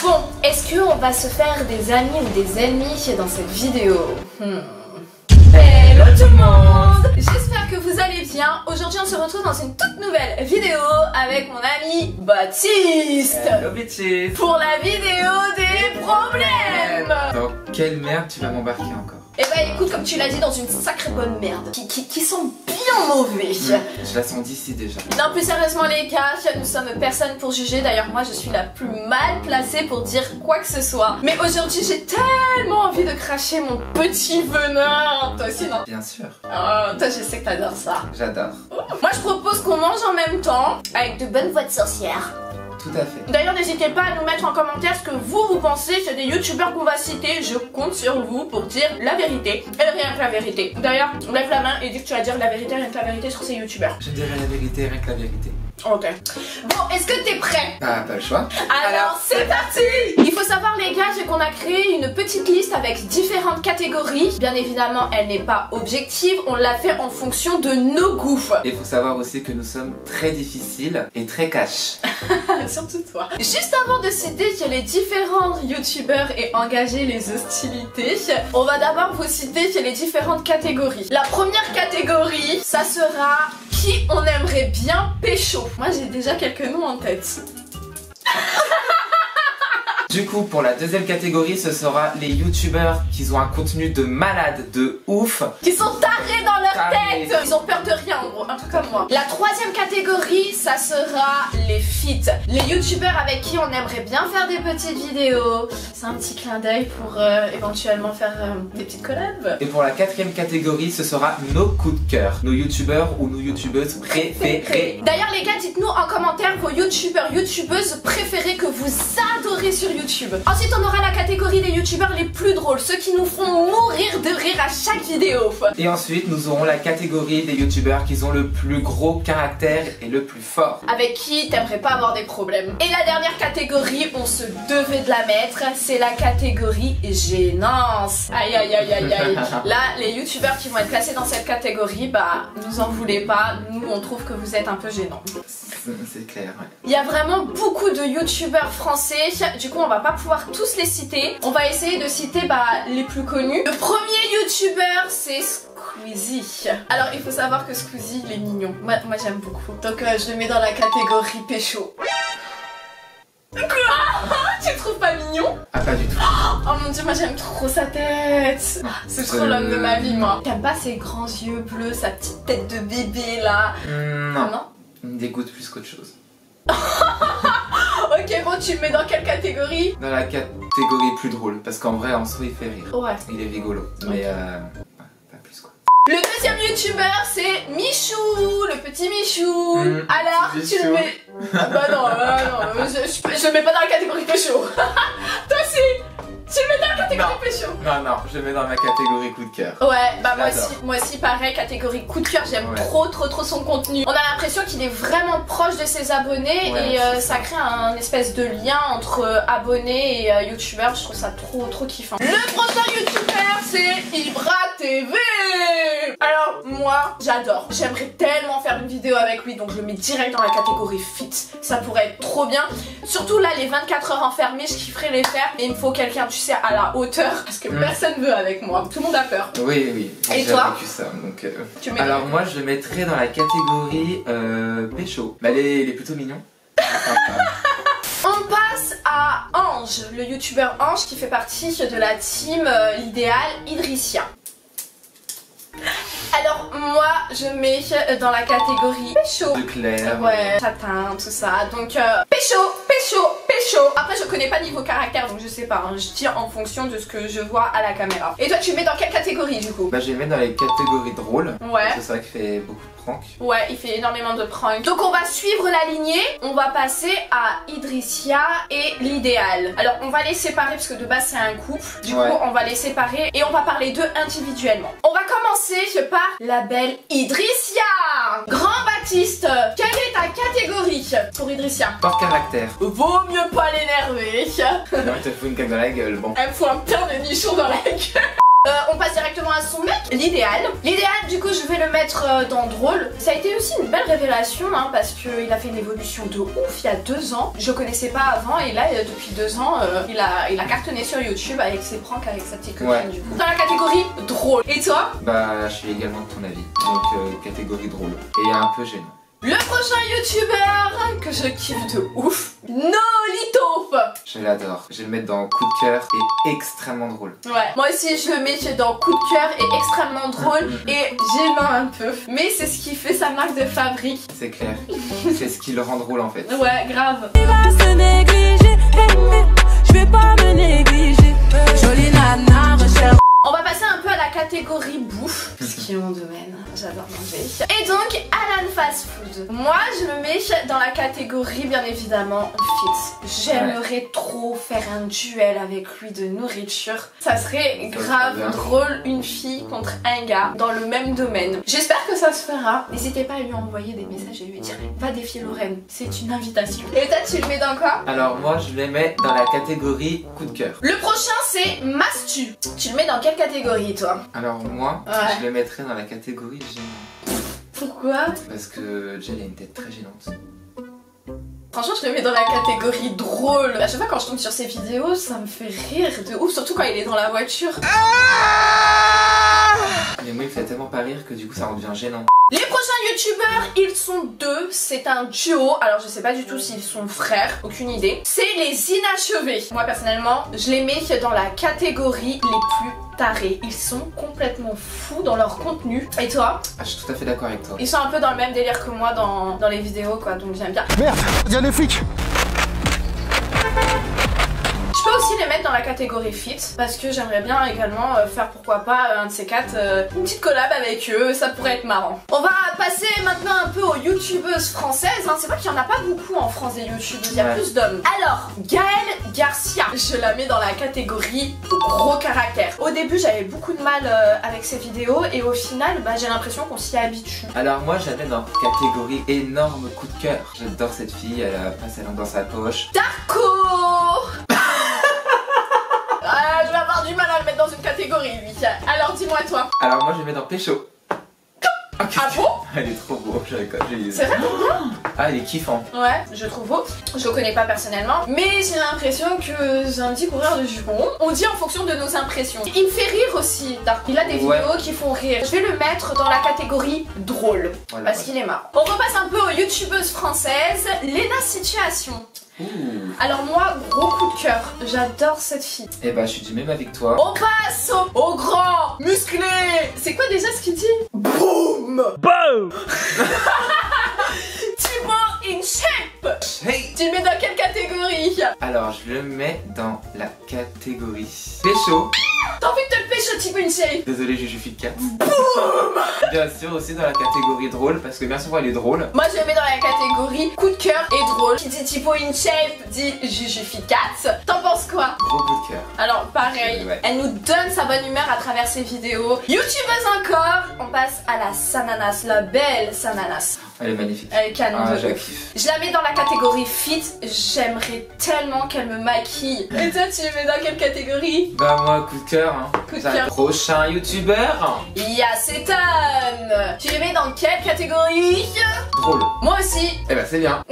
Bon, est-ce qu'on va se faire des amis ou des ennemis dans cette vidéo? Hello tout le monde! J'espère que vous allez bien. Aujourd'hui on se retrouve dans une toute nouvelle vidéo avec mon ami Baptiste. Hello bitches! Pour la vidéo des problèmes. Dans quelle merde tu vas m'embarquer encore? Eh bah écoute, comme tu l'as dit, dans une sacrée bonne merde qui sent bien mauvais. Je la sens d'ici déjà. Non, plus sérieusement les gars, nous sommes personne pour juger. D'ailleurs moi je suis la plus mal placée pour dire quoi que ce soit. Mais aujourd'hui j'ai tellement envie de cracher mon petit venin. Toi aussi non? Bien sûr. Oh, toi je sais que t'adores ça. J'adore. Moi je propose qu'on mange en même temps avec de bonnes voix de sorcières. Tout à fait. D'ailleurs n'hésitez pas à nous mettre en commentaire ce que vous pensez sur des youtubeurs qu'on va citer. Je compte sur vous pour dire la vérité et rien que la vérité. D'ailleurs lève la main et dis que tu vas dire la vérité, rien que la vérité sur ces youtubeurs. Je dirais la vérité, rien que la vérité. Ok. Bon, est-ce que t'es prêt? Bah pas le choix. Alors c'est parti. Il faut savoir les gars qu'on a créé une petite liste avec différentes catégories. Bien évidemment elle n'est pas objective, on l'a fait en fonction de nos goûts. Et il faut savoir aussi que nous sommes très difficiles et très cash. Surtout toi. Juste avant de citer les différents youtubeurs et engager les hostilités, on va d'abord vous citer les différentes catégories. La première catégorie, ça sera qui on aimerait bien pécho. Moi j'ai déjà quelques noms en tête. Du coup, pour la deuxième catégorie, ce sera les youtubeurs qui ont un contenu de malade, de ouf. Qui sont tarés dans leur Tarés. tête. Ils ont peur de rien en gros, un peu comme moi. La troisième catégorie, ça sera les feats. Les youtubeurs avec qui on aimerait bien faire des petites vidéos. C'est un petit clin d'œil pour éventuellement faire des petites collabs. Et pour la quatrième catégorie, ce sera nos coups de cœur. Nos youtubeurs ou nos youtubeuses préférés. D'ailleurs les gars, dites-nous en commentaire vos youtubeurs, youtubeuses préférés que vous adorez sur YouTube. Ensuite on aura la catégorie des youtubeurs les plus drôles, ceux qui nous font mourir de rire à chaque vidéo. Et ensuite nous aurons la catégorie des youtubeurs qui ont le plus gros caractère et le plus fort. Avec qui t'aimerais pas avoir des problèmes. Et la dernière catégorie, on se devait de la mettre, c'est la catégorie gênance. Aïe aïe aïe aïe aïe. Là les youtubeurs qui vont être classés dans cette catégorie, bah nous en voulez pas, nous on trouve que vous êtes un peu gênants. C'est clair, ouais. Il y a vraiment beaucoup de youtubeurs français, du coup on va pas pouvoir tous les citer. On va essayer de citer les plus connus. Le premier youtubeur c'est Squeezie. Alors il faut savoir que Squeezie il est mignon. Moi j'aime beaucoup. Donc je le mets dans la catégorie pécho. Quoi? Tu le trouves pas mignon? Ah pas du tout. Oh mon dieu, moi j'aime trop sa tête. C'est trop l'homme de ma vie moi. T'aimes pas ses grands yeux bleus, sa petite tête de bébé là? Non. Non? Il me dégoûte plus qu'autre chose. Ok, bon, tu le mets dans quelle catégorie? Dans la catégorie plus drôle, parce qu'en vrai en soi il fait rire. Ouais. Il est rigolo, mais pas plus quoi. Le deuxième youtubeur c'est Michou, le petit Michou. Alors tu le mets... Bah non, je le mets pas dans la catégorie pécho. Toi aussi, tu le mets dans la catégorie pécho. Non, je le mets dans ma catégorie coup de cœur. Ouais, bah moi aussi pareil, catégorie coup de cœur, j'aime trop son contenu. On a l'impression qu'il est vraiment proche de ses abonnés et ça crée un espèce de lien entre abonnés et youtubeurs, je trouve ça trop kiffant. Le prochain youtubeur c'est Ibra TV. Alors moi j'adore, j'aimerais tellement faire une vidéo avec lui donc je le mets direct dans la catégorie fit. Ça pourrait être trop bien. Surtout là les 24 heures enfermées, je kifferais les faire. Et il me faut quelqu'un tu sais à la hauteur parce que personne veut avec moi. Tout le monde a peur. Oui. Et toi? Vécu ça, donc, Tu mets alors moi je le mettrais dans la catégorie pécho. Bah il est plutôt mignon. On passe à Ange, le youtubeur Ange qui fait partie de la team l'idéal Idrissia. Alors moi je mets dans la catégorie pécho. De clair. Ouais, châtain, tout ça. Donc pécho. Après je connais pas niveau caractère donc je sais pas, hein. Je tire en fonction de ce que je vois à la caméra. Et toi tu mets dans quelle catégorie du coup? Bah je vais mettre dans les catégories drôles. Ouais. Parce que c'est vrai qu'il fait beaucoup de pranks. Ouais, il fait énormément de pranks. Donc on va suivre la lignée. On va passer à Idrissia et l'idéal. Alors on va les séparer parce que de base c'est un couple. Du coup on va les séparer et on va parler d'eux individuellement. On va commencer par la belle Idrissia. Grand Baptiste, quelle est ta catégorie pour Idrissia? Fort caractère. Vaut mieux pas l'énerver. Non, il te fout une claque dans la gueule, bon. Elle me fout un pain de nichon dans la gueule. On passe directement à son mec, l'idéal. L'idéal, du coup, je vais le mettre dans drôle. Ça a été aussi une belle révélation, hein, parce qu'il a fait une évolution de ouf il y a 2 ans. Je le connaissais pas avant et là, depuis 2 ans, il a cartonné sur YouTube avec ses pranks avec sa petite copine, du coup. Dans la catégorie drôle. Et toi? Bah, je suis également de ton avis. Donc, catégorie drôle. Et un peu gênant. Le prochain youtubeur que je kiffe de ouf, Nolito. Je l'adore. Je vais le mettre dans coup de cœur et extrêmement drôle. Ouais, moi aussi je le mets dans coup de cœur et extrêmement drôle et gênant un peu. Mais c'est ce qui fait sa marque de fabrique. C'est clair. C'est ce qui le rend drôle en fait. Ouais, grave. Il va se négliger, je vais pas me négliger. Jolie nana, recherche. On va passer un peu à la catégorie bouffe, ce qui est mon domaine, j'adore manger. Et donc, Alan Fast Food. Moi, je le mets dans la catégorie, bien évidemment, fit. J'aimerais trop faire un duel avec lui de nourriture. Ça serait grave drôle, une fille contre un gars dans le même domaine. J'espère que ça se fera. N'hésitez pas à lui envoyer des messages et lui dire va défier Lorraine, c'est une invitation. Et toi, tu le mets dans quoi? Alors moi, je les mets dans la catégorie coup de cœur. Le prochain, c'est Mastu. Tu le mets dans quelle catégorie, toi? Alors moi, je le mettrais dans la catégorie gênant. Pourquoi? Parce que Jel a une tête très gênante. Franchement, je le mets dans la catégorie drôle. À chaque fois quand je tombe sur ses vidéos, ça me fait rire de ouf, surtout quand il est dans la voiture. Mais moi, il me fait tellement pas rire que du coup, ça en devient gênant. Les prochains youtubeurs, ils sont 2, c'est un duo. Alors je sais pas du tout s'ils sont frères, aucune idée. C'est les inachevés. Moi personnellement, je les mets dans la catégorie les plus tarés. Ils sont complètement fous dans leur contenu. Et toi? Ah, je suis tout à fait d'accord avec toi. Ils sont un peu dans le même délire que moi dans les vidéos, quoi, donc j'aime bien. Merde, il y a des flics. Je peux aussi les mettre dans la catégorie fit parce que j'aimerais bien également faire pourquoi pas un de ces 4 une petite collab avec eux, ça pourrait être marrant. On va passer maintenant un peu aux youtubeuses françaises, hein. C'est vrai qu'il n'y en a pas beaucoup en France des youtubeuses, il y a plus d'hommes. Alors, Gaëlle Garcia, je la mets dans la catégorie gros caractère. Au début j'avais beaucoup de mal avec ses vidéos et au final bah, j'ai l'impression qu'on s'y habitue. Alors moi, je la mets dans la catégorie énorme coup de cœur. J'adore cette fille, elle a pas sa langue dans sa poche. Darko. Je vais avoir du mal à le mettre dans une catégorie lui. Alors dis-moi toi. Alors moi, je le mets dans Pécho. Okay. Ah bon? Elle est trop beau, je rigole. C'est vrai pourquoi? Ah, il est kiffant. Ouais, je le trouve beau. Je le connais pas personnellement, mais j'ai l'impression que c'est un petit coureur de jupons. On dit en fonction de nos impressions. Il me fait rire aussi, Dark. Il a des vidéos qui font rire. Je vais le mettre dans la catégorie drôle, voilà, parce qu'il est marrant. On repasse un peu aux youtubeuses françaises. Lena Situation. Alors moi, gros coup de cœur, j'adore cette fille. Et bah je suis du même avec toi. On passe au grand, musclé. C'est quoi déjà ce qu'il dit? Boum. Boom. Timor in shape. Hey. Tu le mets dans quelle catégorie? Alors je le mets dans la catégorie Pécho. T'as envie de te le pécho, Thibaut InShape? Désolé, Juju 4. Boum. Bien sûr aussi dans la catégorie drôle, parce que bien souvent elle est drôle. Moi je le mets dans la catégorie coup de cœur et drôle. Qui dit Thibaut InShape dit Juju 4. T'en penses quoi? Gros coup de cœur. Alors pareil, elle nous donne sa bonne humeur à travers ses vidéos. YouTubeuse encore, on passe à la Sananas, la belle Sananas. Elle est magnifique. Elle est canon de je la ouf. kiffe. Je la mets dans la catégorie fit, j'aimerais tellement qu'elle me maquille. Et toi tu le mets dans quelle catégorie? Bah moi coup de cœur hein. Coup de cœur. Prochain youtubeur. Yacetan. Tu le mets dans quelle catégorie? Drôle. Moi aussi. Eh bah c'est bien.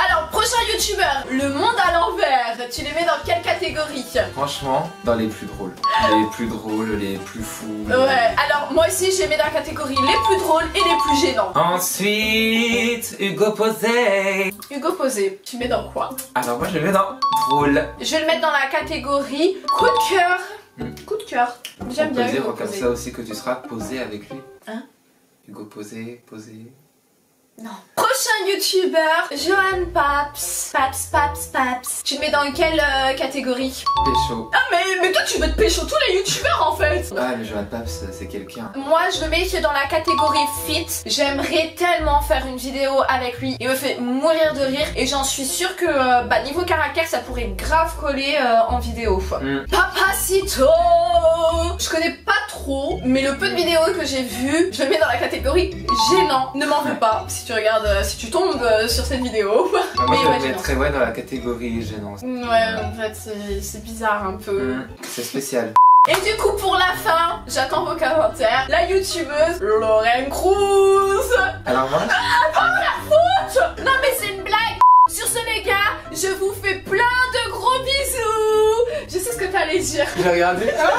Alors prochain youtubeur, le monde à l'envers, tu les mets dans quelle catégorie? Franchement, dans les plus drôles. Les plus drôles, les plus fous. Ouais, alors moi aussi je les mets dans la catégorie les plus drôles et les plus gênants. Ensuite, Hugo Posé. Hugo Posé, tu mets dans quoi? Alors moi je le mets dans drôle. Je vais le mettre dans la catégorie coup de cœur. Coup de cœur. J'aime bien Hugo On peut dire Posé. comme ça aussi que tu seras posé avec lui. Hein? Hugo Posé, posé. Non. Prochain youtubeur, Johan Paps. Paps. Tu le mets dans quelle catégorie? Pécho. Ah mais toi tu veux te pécho tous les youtubeurs en fait. Ah mais Johan Paps c'est quelqu'un. Moi je le mets dans la catégorie fit. J'aimerais tellement faire une vidéo avec lui. Il me fait mourir de rire et j'en suis sûre que niveau caractère ça pourrait grave coller en vidéo. Papacito. Je connais pas trop, mais le peu de vidéos que j'ai vues, je le mets dans la catégorie gênant. Ne m'en veux pas si tu regardes, si tu tombes sur cette vidéo. Moi Mais je ouais, le mettrais dans la catégorie gênante. Ouais, en fait c'est bizarre un peu. C'est spécial. Et du coup, pour la fin, j'attends vos commentaires. La youtubeuse Lorraine Cruz. Alors moi Non mais c'est une blague. Sur ce les gars, je vous fais plein de gros bisous. Je sais ce que t'allais dire. j'ai regardé. Ah